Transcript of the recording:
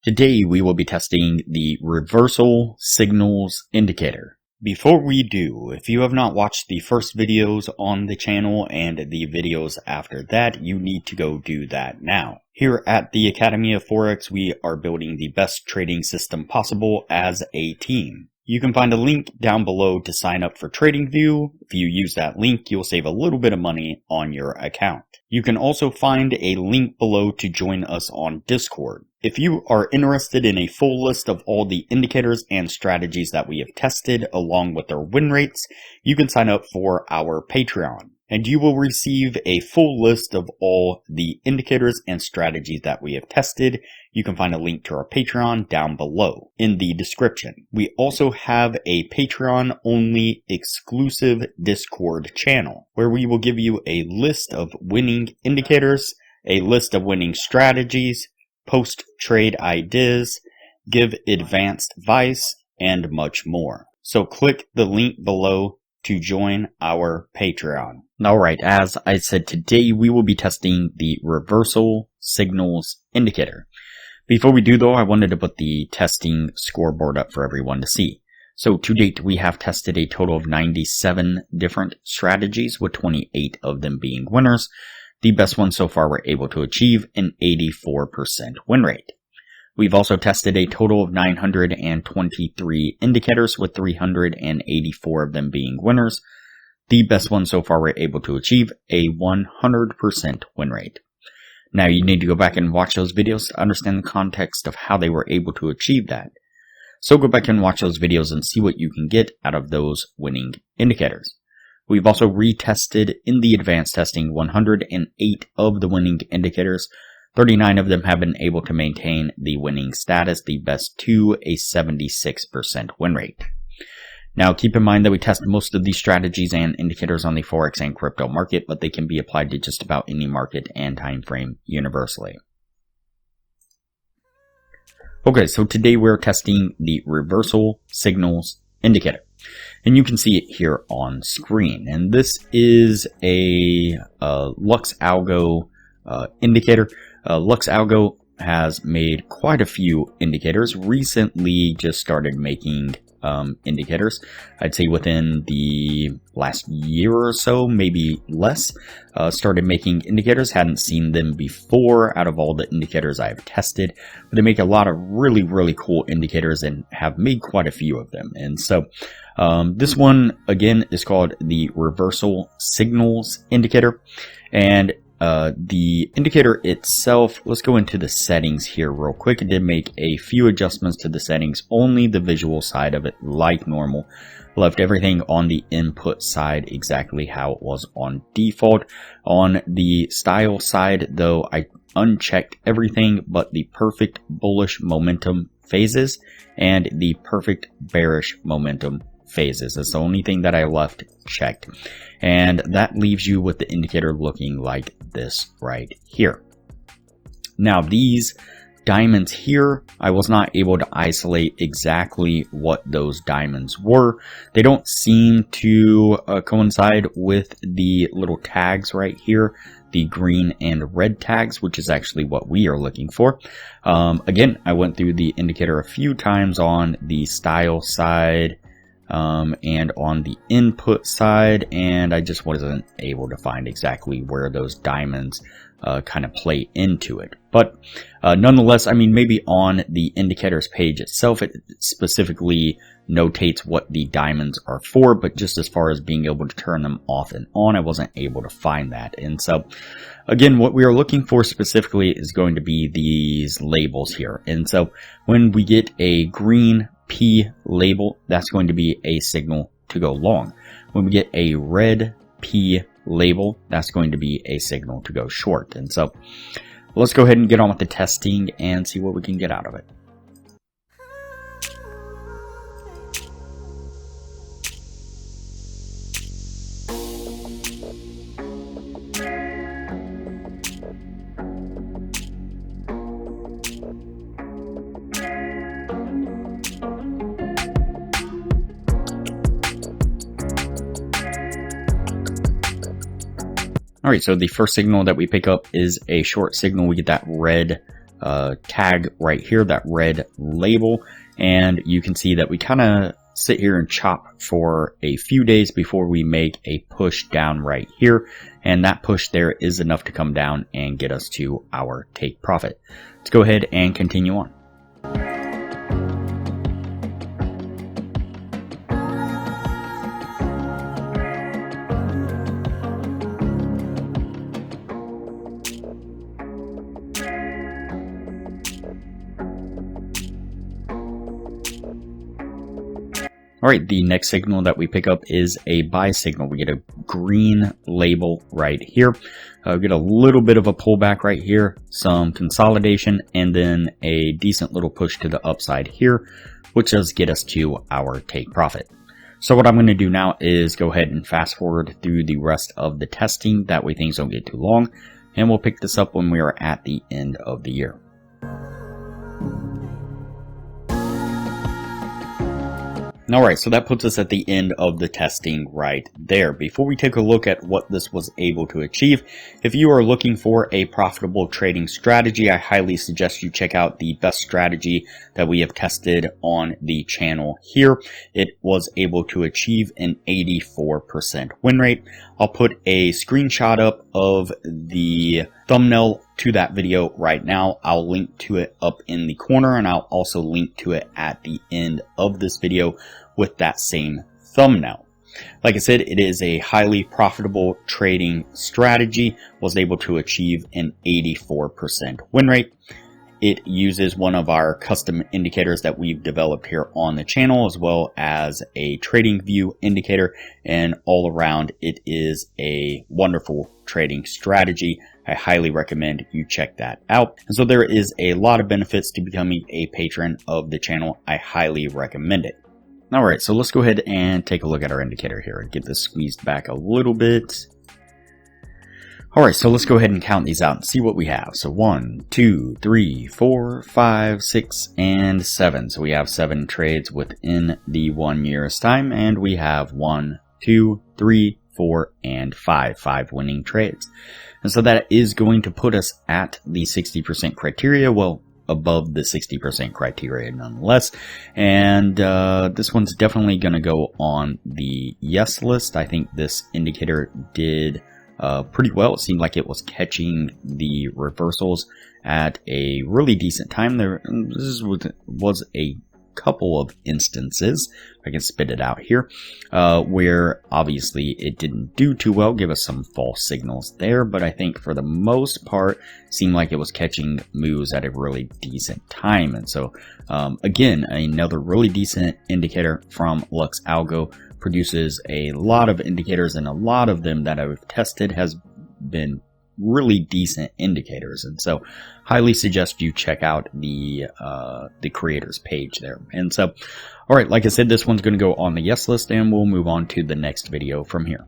Today we will be testing the reversal signals indicator. Before we do, if you have not watched the first videos on the channel and the videos after that, you need to go do that now. Here at the Academy of Forex, we are building the best trading system possible as a team. You can find a link down below to sign up for Tradingview. If you use that link, you'll save a little bit of money on your account. You can also find a link below to join us on Discord. If you are interested in a full list of all the indicators and strategies that we have tested along with their win rates, you can sign up for our Patreon. And you will receive a full list of all the indicators and strategies that we have tested. You can find a link to our Patreon down below in the description. We also have a Patreon-only exclusive Discord channel where we will give you a list of winning indicators, a list of winning strategies, post-trade ideas, give advanced advice, and much more. So click the link below to join our Patreon. Alright, as I said, today we will be testing the reversal signals indicator. Before we do though, I wanted to put the testing scoreboard up for everyone to see. So to date, we have tested a total of 97 different strategies, with 28 of them being winners. The best one so far we're able to achieve an 84% win rate. We've also tested a total of 923 indicators, with 384 of them being winners. The best one so far we're able to achieve a 100% win rate. Now you need to go back and watch those videos to understand the context of how they were able to achieve that. So go back and watch those videos and see what you can get out of those winning indicators. We've also retested in the advanced testing 108 of the winning indicators. 39 of them have been able to maintain the winning status, the best to a 76% win rate. Now keep in mind that we test most of these strategies and indicators on the Forex and crypto market, but they can be applied to just about any market and time frame universally. Okay, so today we're testing the reversal signals indicator. And you can see it here on screen. And this is a Lux Algo indicator. Lux Algo has made quite a few indicators. Recently just started making indicators. I'd say within the last year or so, maybe less, started making indicators. Hadn't seen them before out of all the indicators I've tested, but they make a lot of really, really cool indicators and have made quite a few of them. And so this one again is called the reversal signals indicator. And the indicator itself, let's go into the settings here real quick. I did make a few adjustments to the settings, only the visual side of it like normal. Left everything on the input side exactly how it was on default. On the style side though, I unchecked everything but the perfect bullish momentum phases and the perfect bearish momentum phases. That's the only thing that I left checked. And that leaves you with the indicator looking like this right here. Now these diamonds here, I was not able to isolate exactly what those diamonds were. They don't seem to coincide with the little tags right here, the green and red tags, which is actually what we are looking for. Again, I went through the indicator a few times on the style side and on the input side, and I just wasn't able to find exactly where those diamonds kind of play into it. But nonetheless, I mean, maybe on the indicators page itself, it specifically notates what the diamonds are for, but just as far as being able to turn them off and on, I wasn't able to find that. And so again, what we are looking for specifically is going to be these labels here. And so when we get a green P label, that's going to be a signal to go long. When we get a red P label, that's going to be a signal to go short. And so let's go ahead and get on with the testing and see what we can get out of it. Alright, so the first signal that we pick up is a short signal. We get that red tag right here, that red label, and you can see that we kind of sit here and chop for a few days before we make a push down right here, and that push there is enough to come down and get us to our take profit. Let's go ahead and continue on. Alright, the next signal that we pick up is a buy signal. We get a green label right here. Get a little bit of a pullback right here, some consolidation, and then a decent little push to the upside here, which does get us to our take profit. So what I'm going to do now is go ahead and fast forward through the rest of the testing. That way things don't get too long, and we'll pick this up when we are at the end of the year. Alright, so that puts us at the end of the testing right there. Before we take a look at what this was able to achieve, if you are looking for a profitable trading strategy, I highly suggest you check out the best strategy that we have tested on the channel here. It was able to achieve an 84% win rate. I'll put a screenshot up of the thumbnail to that video right now. I'll link to it up in the corner, and I'll also link to it at the end of this video with that same thumbnail. Like I said, it is a highly profitable trading strategy, was able to achieve an 84% win rate. It uses one of our custom indicators that we've developed here on the channel, as well as a Tradingview indicator, and all around it is a wonderful trading strategy. I highly recommend you check that out. And so there is a lot of benefits to becoming a patron of the channel. I highly recommend it. Alright, so let's go ahead and take a look at our indicator here and get this squeezed back a little bit. Alright, so let's go ahead and count these out and see what we have. So 1, 2, 3, 4, 5, 6, and 7. So we have 7 trades within the 1 year's time, and we have 1, 2, 3, 4, and 5 winning trades. And so that is going to put us at the 60% criteria. Well, above the 60% criteria nonetheless. And this one's definitely going to go on the yes list. I think this indicator did pretty well. It seemed like it was catching the reversals at a really decent time. This was a couple of instances, I can spit it out here, where obviously it didn't do too well, give us some false signals there, but I think for the most part seemed like it was catching moves at a really decent time. And so again, another really decent indicator from Lux Algo, produces a lot of indicators, and a lot of them that I've tested has been really decent indicators, and so highly suggest you check out the creators page there. And so, all right, like I said, this one's going to go on the yes list, and we'll move on to the next video from here.